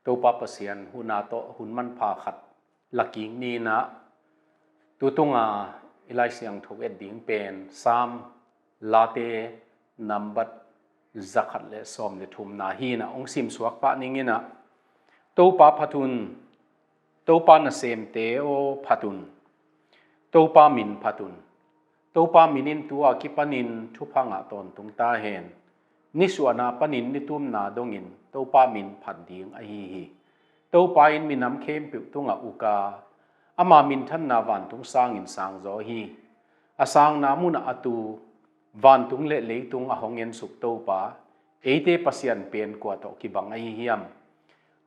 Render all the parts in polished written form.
ตัวป้าเสียนหุนาโตหุนมันพาขัดลักกิ่งนี่นะตัวตรงอิไลเสียงถูกเอ็ดดิ้งเป็นสามลาเตนัมบัดจักขัดเลสอมเลทุมนาฮีนะองซิมสวกปะนิงินะตัวป้าพัทุนตัวป้านาเซมเตโอพัทุนตัวป้ามินพัทุนตัวป้ามินินตัวกิปนินทุพังะตอนตุงตาเฮนนิสวนาปนินนิตุมนาดงินตัวป้ามินพัดดิ้งไอฮีตัวป้าอินมินน้ำเข้มปิวตุงอุกาอามามินท่านนาวันตุงสร้างอินสร้างโจฮีอาสร้างนามุนอตูวันตุงเละตุงอาหงเงินสุกตัวป้าเอเตปัสยันเป็นกว่าตกิบังไอฮียม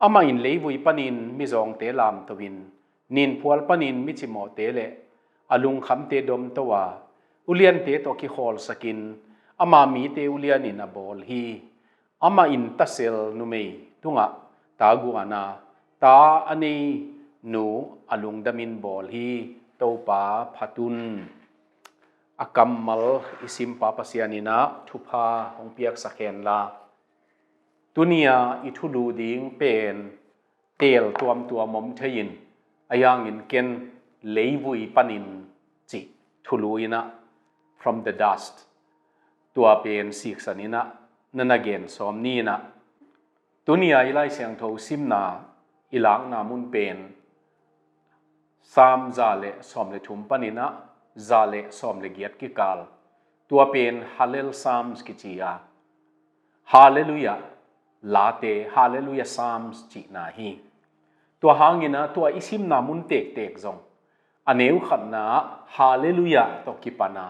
อามาอินเลวุยปนินมิจงเตลามตวินนินพวลปนินมิจิโมเตเลอลุงคำเตดมตัวอุเลียนเตตกิฮอลสกินอามามีเตอุเลียนินอบอลฮีอามาอินตัสเซลนุเมยตุงะตากูอานาตาอันนี้นูอลุงดามินบอลฮีตัวป้าพัตุนอากัมมัลอิสิมปาปัสยานินะทุพาหงเปียกสักเคนลาตุนียอิทุลูดิงเป็นเตลตัวมอมเทยินอายังอินเกนเลวุยปนินจิทุลูอินะ from the dust ตัวเป็นสิกษานินะนันเกนสอมนีนะตุนียอิไลเสียงโทซิมนาอิลังนามุนเป็นสามจาเลสอมเลทุมปนินะจาเลสอมเลเกียรกิกาลตัวเป็นฮาเลลซามสกิจียาฮาเลลูยาลาเตฮาเลลูยาซามสจินาฮีตัวหางินะตัวอิซิมนามุนเตกจงอันเอวขันนาฮาเลลูยาตกิปานา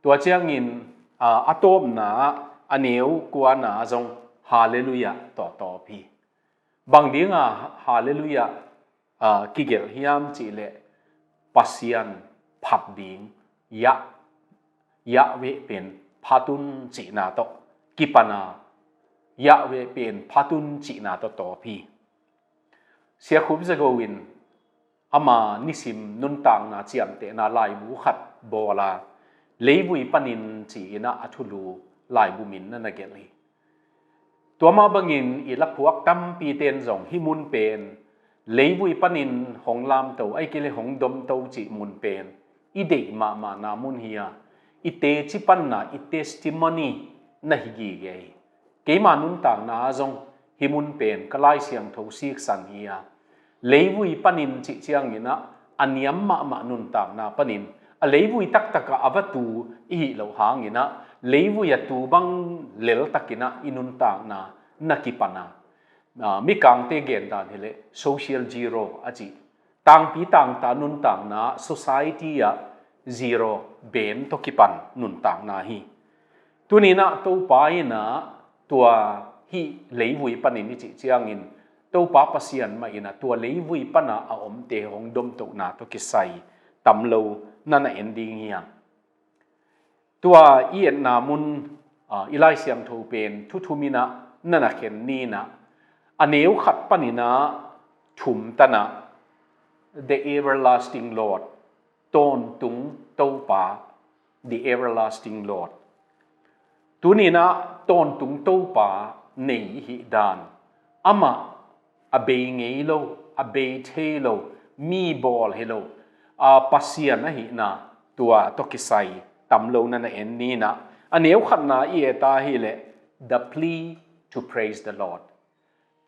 ตัวเจียงินอะโตมนาอันเอวกวานาจงฮาเลลูยาต่อพีบางดีงาฮาเลลูยากิเกลฮิยามจิเลปัสยันพัดดิงยะเวเป็นพัตุนจินาโตกิปานายะเวเป็นพัตุนจินาโตต่อพีเสียคุบจะโกวินอามานิสิมนุนต่างนาเจียมเตนาลายบุขัดบอลาเลบุยปนินจีนาอัทุลูลายบุมินนั่นเกลีตัวมาบังินอีลักพวกตั้มปีเตนจงฮิมุนเป็นเลวุยปนินหงลามเตาไอกิเลหงดมเตาจิมุนเป็นอีเดมานามุนเฮียอีเตจิปันนาอีเตสติมนีนะฮิกีเกยเกมานุนต่างนาจงฮิมุนเป็นกลายเสียงทศสิกสันเฮียเลวุยปนินจิเจียงเงินะอันยมมานุนต่างนาปนินเลวุยตักกะอวตูอีเหลาหางเงินะเลวุยตูบังเลลตักินะอินุนต่างนานักิปนามีกางเตเกนดานเฮเล social zero อจิต่างปีต่างตานุนต่างนา society อะ zero เบนตกิปันนุนต่างนาฮีตัวนี้นะตัวป้ายนะตัวฮีเลวุยปันนี่จิเจียงอินตัวป้าปัสยันมาอินะตัวเลวุยปันนะอาอมเตหงดมตกนาตกิไซตำโลนั่นเอ็นดิ้งเฮียตัวอีเอ็นนามุนอิไลเซียมทูเป็นทุมินะนั่นเข็นนี่นะอันเอวขัดปนินะถุมตนะ the everlasting Lord ต้นตุงเต้าป่า the everlasting Lord ตัวนี้นะต้นตุงเต้าป่าในหิดานอามาอเบงเอโลอเบเทโลมีบอลเฮโลปัสยานะหินะตัวตกิไซตำโลนั่นเอ็นนี่นะอันเอวขัดนะอีเอตาฮิเล the plea to praise the Lord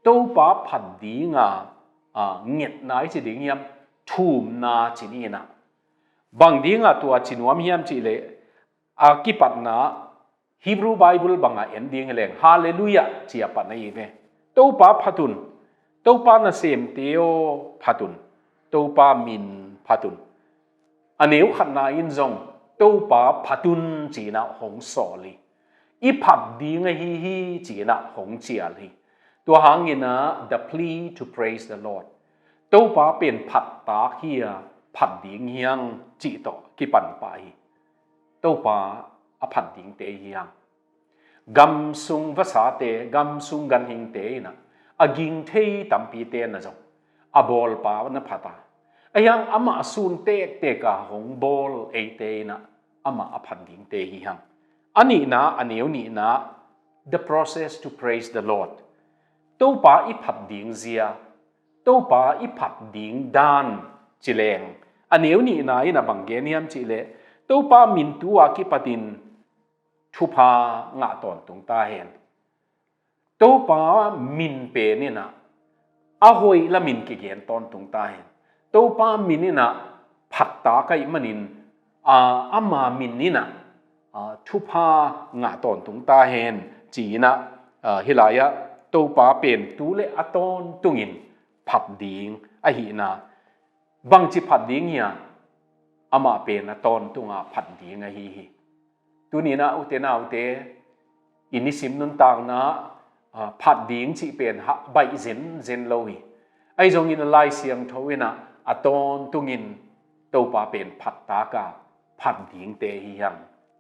ตัวป้าผัดดีงาเงียดนายจิดิงยามทุ่มนาจินีนะบางดีงาตัวจินวามยามจิเลกิปัตนาฮีบรูไบเบิลบางอ่ะเอ็นดิ้งเลงฮาเลลูยาจีอาปัตนาอีเวตัวป้าพัตุนตัวป้านาเซมเตียวพัตุนตัวป้ามินพัตุนอันนี้ขันนาอินจงตัวป้าพัตุนจีน่าหงสอลีอีผัดดีงาฮีจีน่าหงเจียลีตัวหางเงินะ the plea to praise the Lord ตัวป้าเป็นผัดตาเฮียผัดดิ่งเฮียงจีโตกิปันไปตัวป้าผัดดิ่งเตเฮียงกำซุงภาษาเตกำซุงกันหิงเตนะกิงเทตัมปีเตนะจ๊ะบอลป้าวันพัดยังอามาซุนเตกะหงบอลเอเตนะอามาผัดดิ่งเตเฮียงอันนี้นะอันนี้นี่นะ the process to praise the Lord ตัวป้าอีผัดดิ่งเสียตัวป้าอีผัดดิ่งดานจิเลงอันนี้นี่นายนะบางเกนียมจิเลตัวป้ามินตัวกิปตินทุพางะตอนตรงตาเห็นตัวป้ามินเปนี่นะอาหอยละมินกิเกนตอนตรงตาเห็นตัวป้ามินนี่นะผัดตาไก่มันินอามามินนี่นะทุพางะตอนตรงตาเห็นจีนะฮิลายะตัวป้าเป็นตัวเล่อตอนตุงินผัดดิ่งไอหินะบางจีผัดดิ่งเนี่ยอามาเป็นตอนตุงผัดดิ่งไอหิตัวนี้นะอุเทนาอุเตอินิสิมนุนต่างนะผัดดิ่งจีเป็นใบเซนโลหิไอจงอินไลเสียงทวินะตอนตุงินตัวป้าเป็นผัดตากาผัดดิ่งเตหิยัง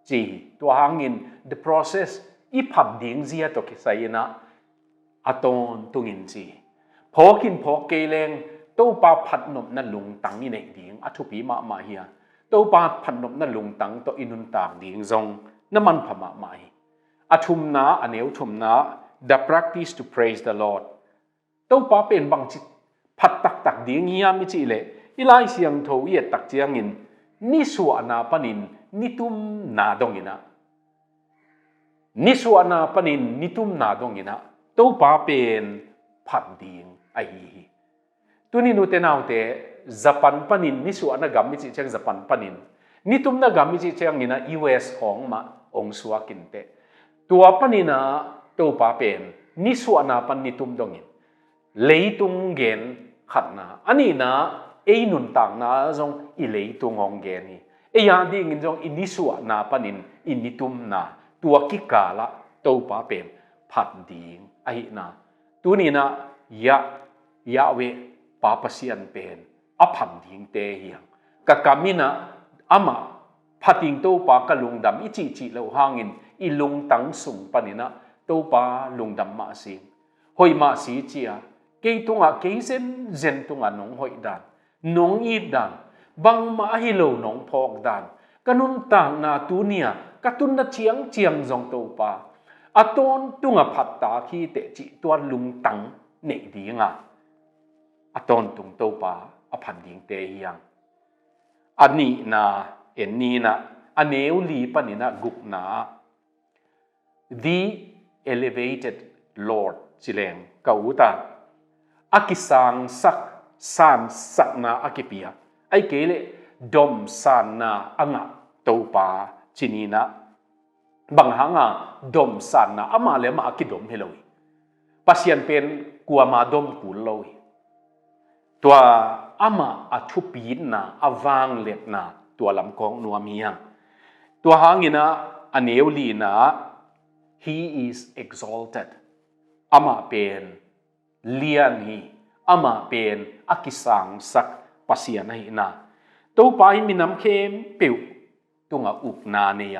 จีตัวหางิน the process อีผัดดิ่งเสียตัวกิสัยนะตอนตุงินจีพอกินพอเกลงตัวป้าผัดนมนั่นลุงตังนี่ในดิ่งทุปีมาเฮียตัวป้าผัดนมนั่นลุงตังตัวอินุนต่างดิ่งจงน้ำมันพม่าไม่ทุมนาอันเอวทุมนา the practice to praise the Lord ตัวป้าเป็นบางจิตผัดตักดิ่งเฮียมิจิเลอีไลเสียงโทวีตักเจียงินนิสวนาปนินนิตุมนาดงอินะนิสวนาปนินนิตุมนาดงอินะตัวป้าเป็นผัดดิ่งไอฮีตัวนี้นูเตนาวเตญี่ปุ่นปนินนิสวนากัมมิจิเชียงญี่ปุ่นปนินนิตุมนากัมมิจิเชียงอินะ US ของมาองสวากินเตตัวปนินะตัวป้าเป็นนิสวนาปนิตุมดงอินเลยตุงเกนขัดนาอันนี้นะเอ้นุนต่างนะจงอิเลยตุงองเกนี่อย่างดีงินจงอินิสวนาปนินอินิตุมนาตัวกิกาละตัวป้าเป็นผัดดิ่งไอนะตัวนี้นะยาเวป้าปเสียนเป็นผัดดิ่งเตเฮียงกะกามินะอามาผัดดิ่งตัวป้ากะลุงดำอิจิเลวหางินอิลุงตังสุงปนินะตัวป้าลุงดำมาสิงหอยมาสีเจียเกยตุงเกยเซนตุงนงหอยดานนงอีดานบางมาฮิโลนงพอกดานกันุนต่างนาตูเนียกตุนนาเชียงจงตัวป้าตอนตุงผัดตาขี้เตจิตัวลุงตังเนดีงาตอนตุงตัวป้าผัดดิ่งเตฮียังอันนี้นะเอ็นนี้นะอันเอวลีปนินะกุกนา the elevated Lord จิเลงกาอุตาอากิสังสักสานสักนาอากิปียไอเกเลดอมสานนาอ่างตัวป้าจินีนะบางหางดอมสานนาอามาเลมาอากิดอมเฮโลยปัสยันเป็นกัวมาดอมกุลโลยตัวอามาทุปีนาวางเล็ดนาตัวลำกองนัวมียังตัวหางินะอันเอวลีนะ he is exalted อามาเป็นเลียนฮีอามาเป็นอากิสังสักปัสยันให้นาตัวไปมีน้ำเข้มเปิวตัวอุกนาเนีย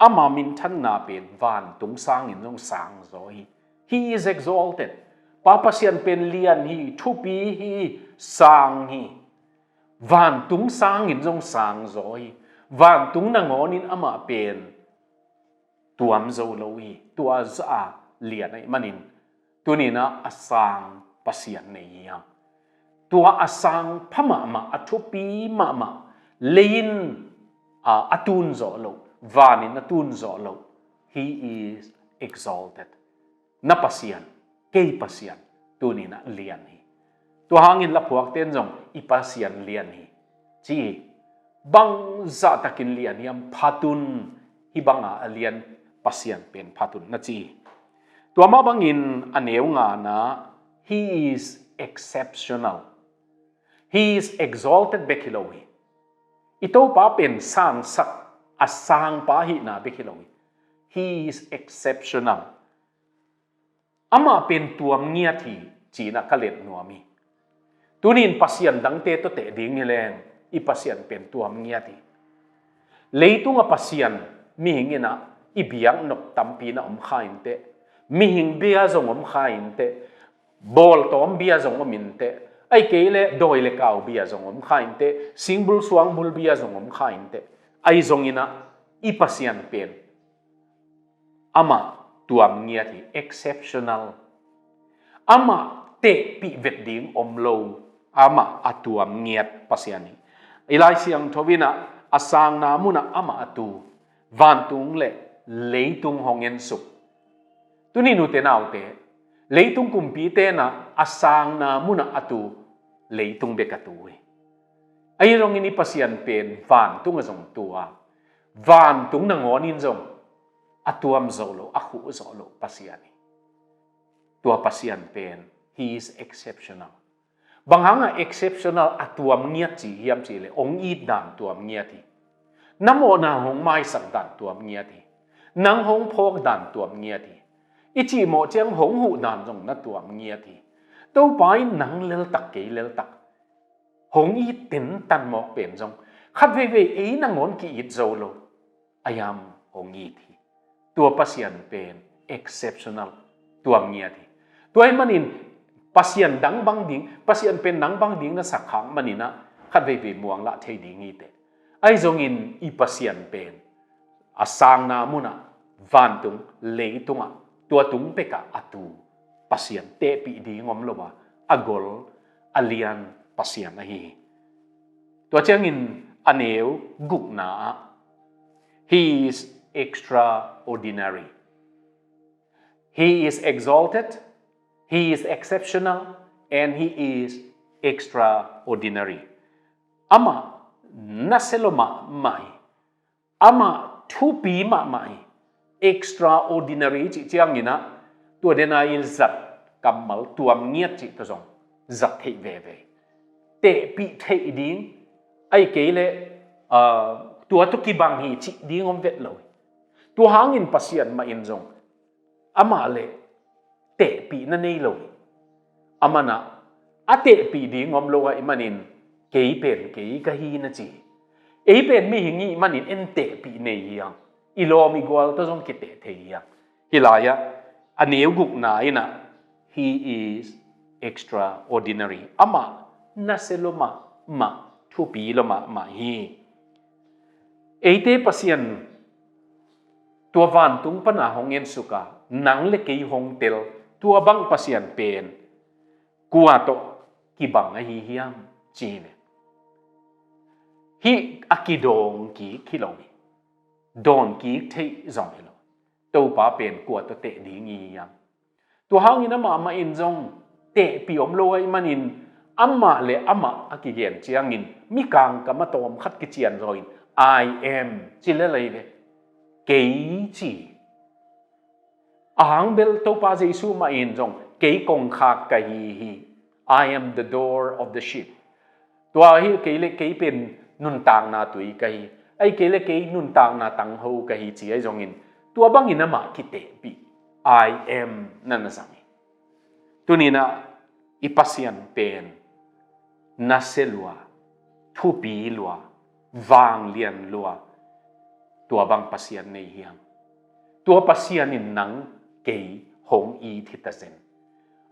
อามามินทันนาเป็นวานตุงสังอินตุงสังโซฮี he is exaltedป้าปัสยันเป็นเลียนฮีทุปีฮีสังฮีวานตุงสังอินตุงสังโซฮีวานตุงนางอนินอามาเป็นตัวมโซโลฮีตัวจะเลียนไอ้มันินตัวนี้นะอาสังปัสยันเนี่ยตัวอาสังพม่ามาทุปีมาเลนตุนโซโลวานินตุนโซโล he is exalted นับปัสยันเกยปัสยันตัวนี้นะเลียนฮีตัวหางินละพวกเต้นจงอีปัสยันเลียนฮีจีบังจะตะกินเลียนยามพัตุนฮิบังเลียนปัสยันเป็นพัตุนนะจีตัวมาบังอินอันเอวงานะ he is exceptional he is exalted เบคิโลฮีอิโตป้าเป็นสร้างสักสร้างป้าหินาเบคิโลฮี he is exceptional อามาเป็นตัวเงียทีจีนักเล็ดนัวมีตัวนี้ปัสยันดังเตตัวเตดิ่งนี่แรงอีปัสยันเป็นตัวเงียทีเลยตัวปัสยันมีหิงนะอีเบียงนกตัมปีนะข้าอินเตมีหิงเบียจงข้าอินเตบอลตอมเบียจงมินเตไอเกลโดยเลกาวเบียจงข้าอินเตสิงบุลสวงบุลเบียจงข้าอินเตไอจงอินะอีปัสยันเป็นอามาตัวเงียที exceptional ama te pi vet ding omlo ama atuam ngiat pasiani ilai siang thovina asang na muna ama atu vantung le leitung hongen suk tuni nu te naute leitung kumpi te na asang na muna atu leitung bekatui ai rong ini pasian pen van tung azong tua van tung na ngonin zong atuam zolo aku zolo pasiani tua pasian pen he is exceptional banghanga exceptional atuam ngiat chi hiam chi le ong i dan tuam ngiati namo na hong mai sak dan tuam ngiati nang hong phok dan tuam ngiati ichi mo chang hong hu dan jong na tuam ngiati to pai nang lel tak ke lel tak hong i tin tan mo pen jong khat ve ve e na ngon ki it zolo ayam hong i thi tua pasian pen exceptional tuam ngiati tuai manin pasian dang bang ding pasian pen nang bang ding na sakhang manina khat ve ve muang la thei ding ite ai zong in I pasian pen asang na muna vantung leitunga tua tung peka atu pasian te pi ding om lowa agol alian pasian a hi tua chang in aneu gukna he is extraordinary he is exalted he is exceptional and he is extraordinary ama naseloma mai ama thupi ma mai extraordinary chi chiang ina tua dena il zat kamal tuam ngiat chi to zong zat thei ve ve te pi thei ding ai ke le tua to ki bang hi chi ding om vet lo tu hangin pasian ma in zong ama le te pi na nei lo amana ate pi ding om lo ai manin ke pen ke ka hi na chi e pen mi hingi manin en te pi nei yang ilom igual to zong kite thei yang hilaya aneu guk na ina he is extraordinary ama naseloma ma thupi loma ma hi eite pasian tua van tung pana hongen suka nang le kei hong tel tua bang pasian pen kuwa to ki bang a hi hiam chi ne hi akidong ki khilomi don ki thei zong helo to pa pen kuwa to te ding yi yang tu hang ina ma in zong te pi om lo ai manin amma le ama akigen chiang in mi kang ka ma tom khat ki chian roin I am chi le le ve ke chi ahang bel to pa jesu ma in zong ke kong kha ka hi I am the door of the sheep tua hi ke le ke pen nun tang na tui ka hi ai ke le ke nun tang na tang ho ka hi chi ai zong in tua bang ina ma ki te pi I am nan sang tunina ipasian pen naselua thupi lua wang lian lua tua bang pasian nei hiam tua pasian in nang ke hong I thitasen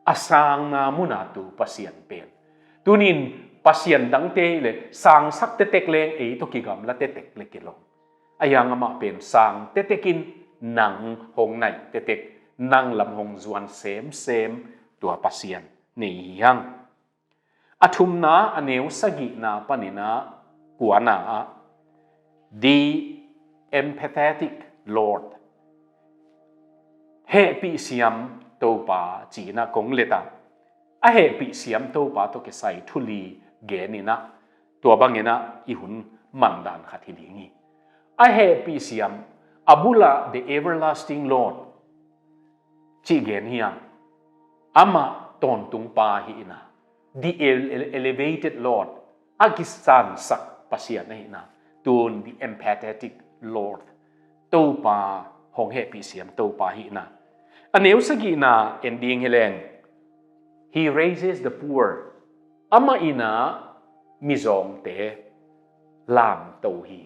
asang na muna tu pasian pen tunin pasian dang te le sang sak te tek leng e to ki gam la te tek le kilong ayang ama pen sang te tekin nang hong nai te tek nang lam hong zuan sem tua pasian nei hiang athum na aneu sagi na panina kuana the empathetic Lord he pi siam to pa chi na kong leta a he pi siam to pa to ke sai thuli ge ni na to bangena I hun mandan khathi dingi a he pi siam abula the everlasting Lord chi gen hiam ama ton tung pa hi na the elevated Lord agisan sak pasian na ina tun the empathetic Lord to pa hong he pi siam to pa hi na aneu sagi na ending heleng he raises the poor ama ina mizong te lam to hi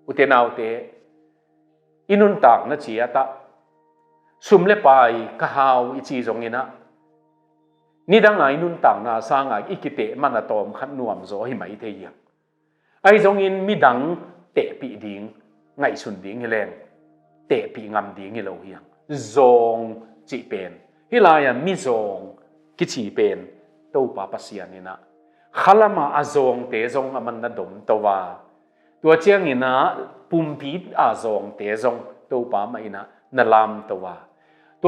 utenau te inun tak na chiata sumle pai ka hau ichi zong ina ni dang ai nun tak na sanga ikite mana tom khat nuam zo hi mai te yang ai zong in mi dang te pi ding ngai sun ding heleng te pi ngam ding hi lo hiang zong chi pen hilaya mi zong กิจีเป็นตัวป้าปัสยานี่นะขลมาอาจงเตจงมันน่ะดมตัวตัวเจียงนี่นะปุ่มปีอาจงเตจงตัวป้าไม่นะนลามตั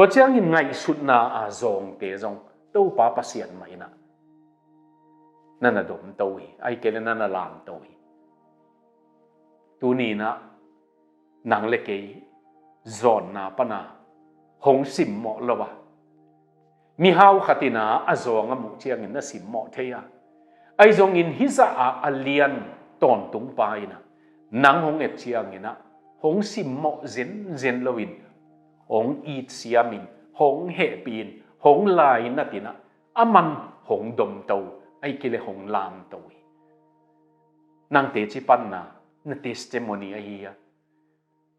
วเจียงนี่ไงสุดนาอาจงเตจงตัวป้าปัสยานไม่นะนั่นน่ะดมตัวไอ้เกลนั่นน่ะลามตัวตัวนี้นะนางเล็กจอนนาปนาหงสิมหมอละวะมีฮาวขัตินาอาจงมุเชียงอินน่ะสิมหมอเทียไอจงอินฮิซาอาเลียนตอนตุงไปนะนางหงเอ็ดเชียงอินนะหงสิมหมอเจนลวินหงอีดเสียมินหงเฮปีนหงลายนัตินะอามันหงดมโตไอเกลหงลามโตนางเตจิปันนะนติสเตมโนีไอเฮีย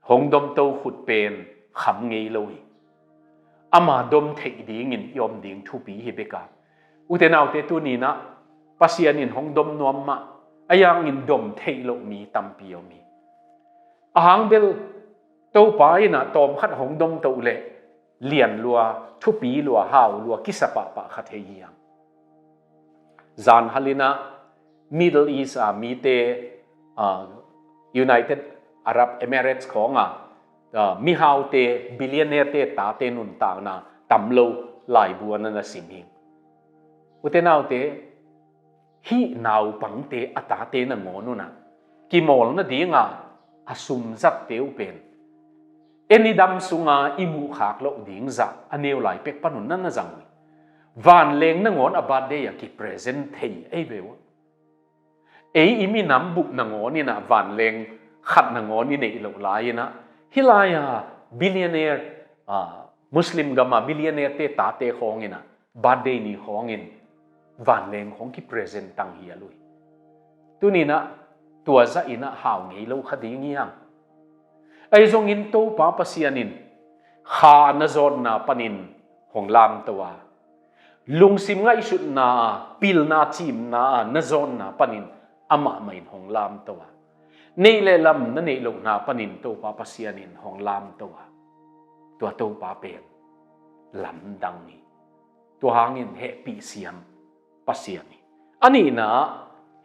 หงดมโตขุดเป็นขำเงยเลยอามาดมเทดิ่งอินยอมดิ่งทุปีฮิเบกาอุเทนเอาเตตุนีนะปัสยานินหงดมนวมมาอายังอินดมเทโลมีตัมปีโอมีอาหังเบลโตไปนะตอมขัดหงดมโตเละเลียนลัวทุปีลัวหาวลัวกิสปะปะขัดเฮียงจานฮัลินะ Middle East มีเตUnited Arab Emirates ของมีฮาวเตบิลเลียนเนเตตาเตนุนตานะตำโลหลายบัวนั่นนะสิมิงอุเทนาวเตฮีนาวปังเตอตาเตนะงอนุนะกิมอลนะดีงาอสุมจัดเตวเป็นเอ็นิดัมสุงาอิมูขากโลดิงจะอันเนวหลายเป็กปนุนนั่นนะจังวันเลงนะงอนอบาดเดียกิเพรเซนเทยไอเบวอิมีน้ำบุกนะงอนี่นะวันเลงขัดนะงอนี่เนี่ยหลอกหลายนะฮิลายาบิลเลียนเนอร์มุสลิมกามาบิลเลียนเนอร์เตตาเตของอินะบาดเดนี่ของอินวันเลงของกิเพรเซนตังเฮียลุยตัวนี้นะตัวจะอินะหาวงี้เราคดีงี้ยังไอ้จงอินโตป้าปัสยานินขาณจอนนาปนินของลามตัวลุงซิมไงสุดนาปิลนาจิมนาณจอนนาปนินอามาไม่ของลามตัวนี่เลยลำนั่นนี่ลงนาปนินโตป้าปัสยานินของลามตัวโตป้าเป็นลำดังนี้ตัวหางินเฮปีเซียมปัสยานีอันนี้นะ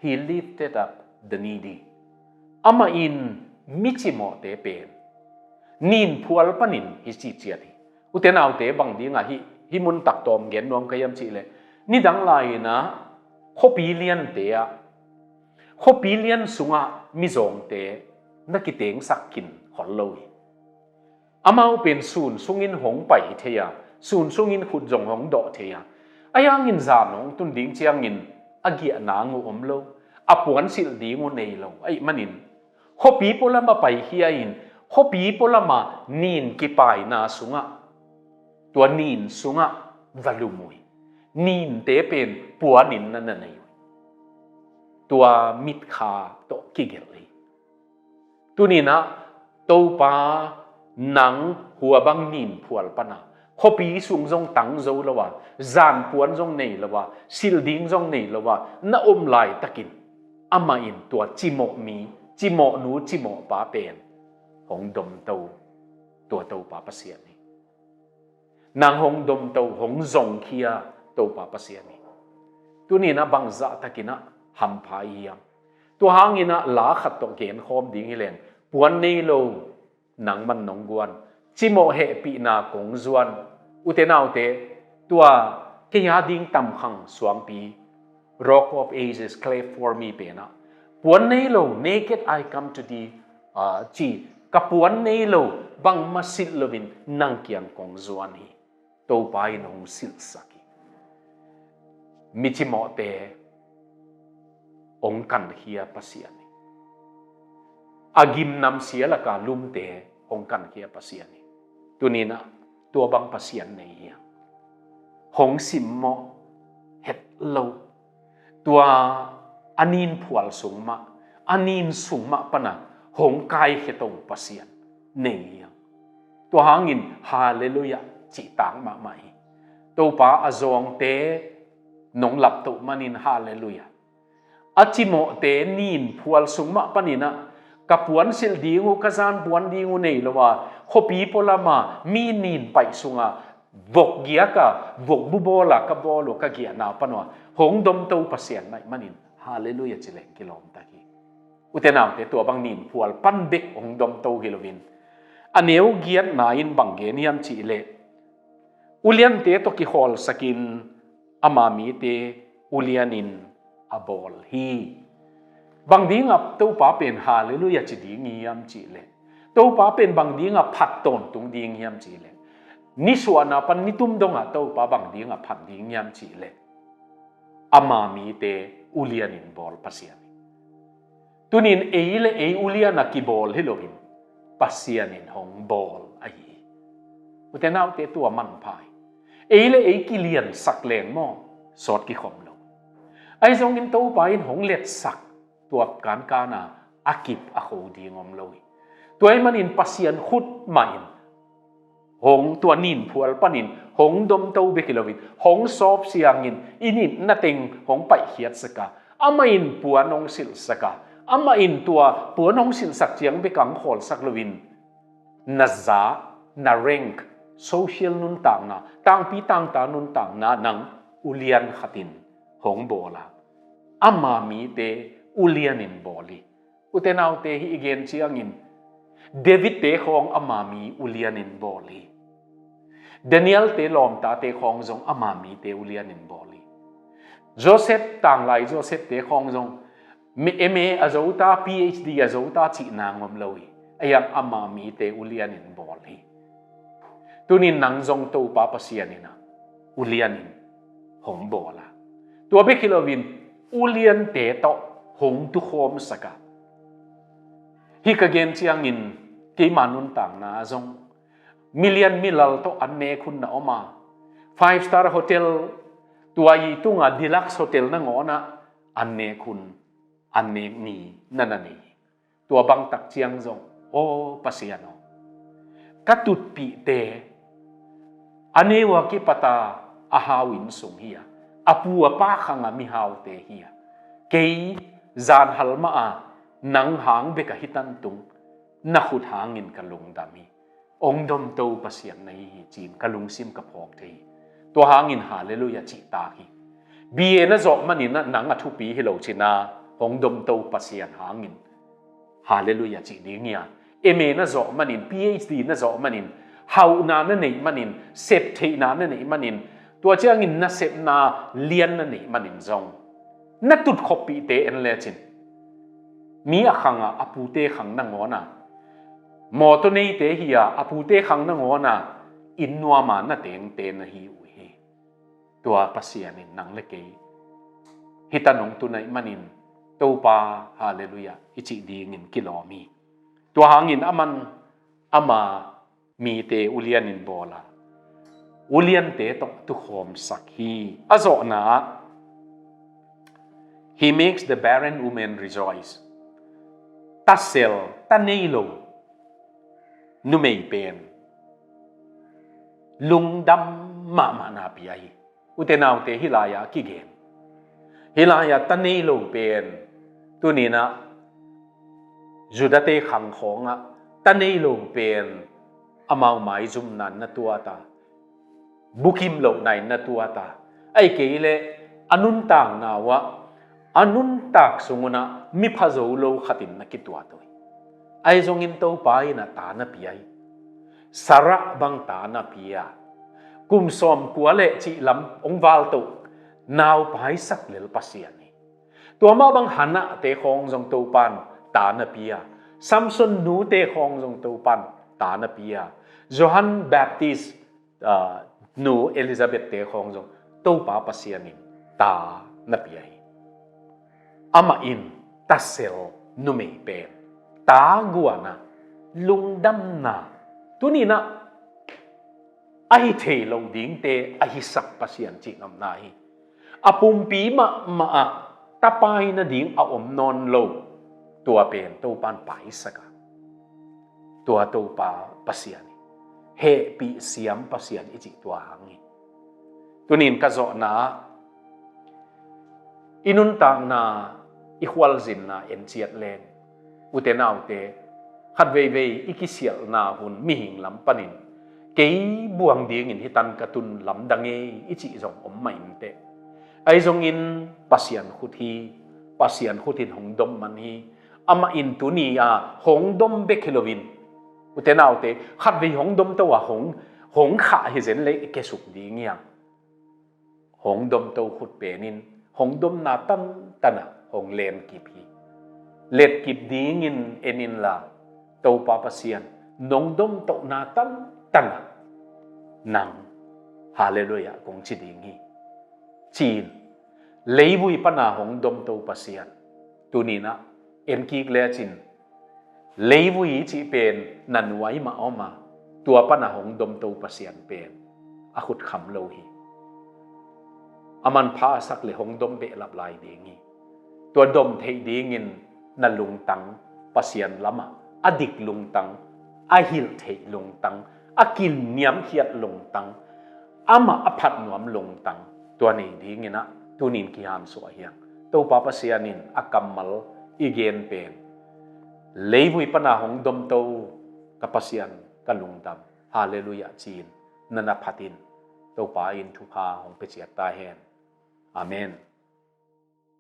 he lifted up the needy อามาอินมิจิโมเตเป็นนินพัวลปนินฮิจิเจียดีอุเทนเอาเตบังดีงาฮิมุนตักตอมเกนนวมขยำจิเลนี่ดังไลนะโคปีเลียนเตะโคปีเลียนสุงะมิจงเตนักกิเตงสักกินขอลอยอามาเป็นศูนย์สุงินหงไปเทียศูนย์สุงินขุดจงหงดอเทียอายังอินจานงตุนดิ้งเจียงอินอาเกียนางูอมโลอาปวนสิลดีงูเนยโลไอ้มันินโคปีโพลามาไปเฮียอินโคปีโพลามานินกิปายนาสุงะตัวนินสุงะวลุมุยนินเตเป็นปัวนินนั่นน่ะอยู่ตัวมิดขาโตกิเกลยตัวนี้นะโตปาหนังหัวบังนินพัวลปนาโคปีสุงจงตังโจละวะจานปวนจงเนยละวะสิลดิ้งจงเนยละวะน่าอมลายตะกินอามาอินตัวจิโมมีจิโมนูจิโมป้าเป็นหงดมโตตัวโตป้าปัสยานีนางหงดมโตหงจงเคียโตป้าปัสยานีตัวนี้นะบังจะตะกินะหัมพายยามตัวหางินะลาขัดตกเกณฑ์คอมดิ้งฮิเลนปวนเนยโลนางมันนงกวนจิโมเฮปีนากงจวนอุเทนเอาเตตัวเกียดิ้งตำขังสวงปี Rock of Ages clay for me เปนะปวนเนโล naked I come to thee จีกับปวนเนโลบังมาสิลวินนังเกียงกงจวนฮีโตไปนงสิลสักีมิจิโมเตองกันเฮียปัสยานีอากิมนำเสียละกาลุมเตองกันเฮียปัสยานีตัวนี้นะตัวบังปัสยานในเฮียหงสิมโมเฮ็ดโลตัวอานินผัวสุงมาอานินสุงมาปนะหงกายเฮตงปัสยานในเฮียตัวหางินฮาเลลูยาจิตางมาใหม่ตัวป้าอาจงเตนงหลับตุมานินฮาเลลูยาอาจิโมเตนินผัวสุงมาปนินะกับปวนสิลดีงูกระซานปวนดีงูเนยละว่าโคปีโพลามามีนินไปสุงะ vok gia ka vok bubola ka bolo ka gia na panwa hong dom to pasien nai manin hallelujah chile kilom ta ki utenaw te to bang nin pual pan bek hong dom to hilovin aneu giat na in bangge niam chi le ulian te to ki hol sakin amami te ulianin abol hi bang ding ap to pa pen hallelujah chi ding niam chi le to pa pen bang ding ap phat ton tung ding niam chi le ni suana pan nitum donga to pa bang ding ap phat ding niam chi le amami te ulianin bol pasian tunin eile e uliana ki bol hilovin pasianin hong bol ai utenaw te tua man pai eile e kilian sak leng mo sot ki khom lo ai zong in to pa in hong let sak tua kan kana akip a kho di ngom loi tuai manin pasian khut main hong tua nin phual panin hong dom to be kilovin hong sop siangin inin nating hong pai hiat saka amain puanong sil saka ama in tua puanong sin sak chiang be kang khol sak lovin na za na rank social nun tang na tang pi tang ta nun tang na nang ulian khatin hong bola ama mi te ulian in boli utenaw te hi again chiang in David te khong ama mi ulian in boli Daniel te lom ta te khong zong ama mi te ulian in boli Joseph tang lai Joseph te khong zong MA azota PhD azota chi nangom loi ayang ama mi te ulian in boli tunin nang zong to pa pasianina ulian in hong bola tua be kilovin ulian te to hong tu khom saka hi ka gen chiang in ke manun tang na zong million milal to anne khun na oma 5-star hotel tua yi tunga deluxe hotel na ngona anne khun anne ni nanani tua bang tak chiang zong o pasiano katut pi te anewa ki pata ahawin sung hiya apu apa khanga mi haw te hiya kei zan halma a nang hang be ka hitan tung na khut hangin kalung dami ong dom to pasian nei hi chin kalung sim ka phok thei to hangin hallelujah chi ta hi bie na zo manina nang a thu pi hi lo china hong dom to pasian hangin hallelujah chi ding ya eme na zo manin PhD na zo manin hau na na nei manin sep thei na na nei manin tua chiang in na sep na lian na nei manin zong na tut khopi te en le chin mi a khanga apu te khang na ngona mo to nei te hiya apu te khang na ngona in nuwa ma na teng te na hi u he tua pasian in nang le ke hitanong tu nai manin to pa hallelujah ichi ding in kilomi tua hangin aman ama mi te ulian in bola ulian te tok tu khom sak hi azo na he makes the barren woman rejoice tasel tanelo numei pen lungdam ma na piai utenaw te hilaya kigen hilaya tanelo pen tunina judate khang khonga tanelo pen amau mai zum nan na tuata bukim lo nai na tuata ai keile anun tang nawa anun tak sunguna mi phazo lo khatin na kitwa to ai zongin to pai na ta na piai sara bang ta na pia kum som kwale chi lam ongwal to naw pai sak lel pasiani to ma bang hana te khong jong to pan ta na pia samson nu te khong jong to pan ta na pia Johann Baptist nu Elizabeth te khong jong to pa pasiani ta na piai ama in tasel nu me pen ta guana lungdam na tunina ai thei lo ding te ai sak pasian chi ngam na hi apum pi ma tapai na ding a om non lo tua pen to pan pai saka tua to pa pasian he pi siam pasian ichi tua hangi tunin ka zo na inun tang na ihwal zin na en chiat len utenaw te khat vei ikisial na hun mi hing lam panin cái buông đi in hitan katun lam dange ichi zong mai te ai zong in pasian khutin hong dom man hi ama in tunia hong dom be khilovin utenau te khat vi hong dom to wa hong kha hi zen le ke suk di ngia hong dom to khut penin hong dom na tana hong len ki phi let kip ding in enin la to pa pasian nong dom to na tana nang hallelujah kong chi ding hi chin leibui pana hong dom to pasian tunina en ki le chin leibui chi pen nan wai ma oma tua pana hong dom to pasian pen akhut kham lo hi aman pha sak le hong dom be lap lai ding hi tua dom thei ding in na lung tang pasian lama adik lung tang ahil thei lung tang akil niam hiat lung tang ama aphat nuam lung tang tua ni ding ina tunin ki han so hiang to pa pasianin akamal igen pen leibui pana hong dom to kapasian kalung dam hallelujah chin nana phatin to pa in thu pha hong pe chiat ta hen amen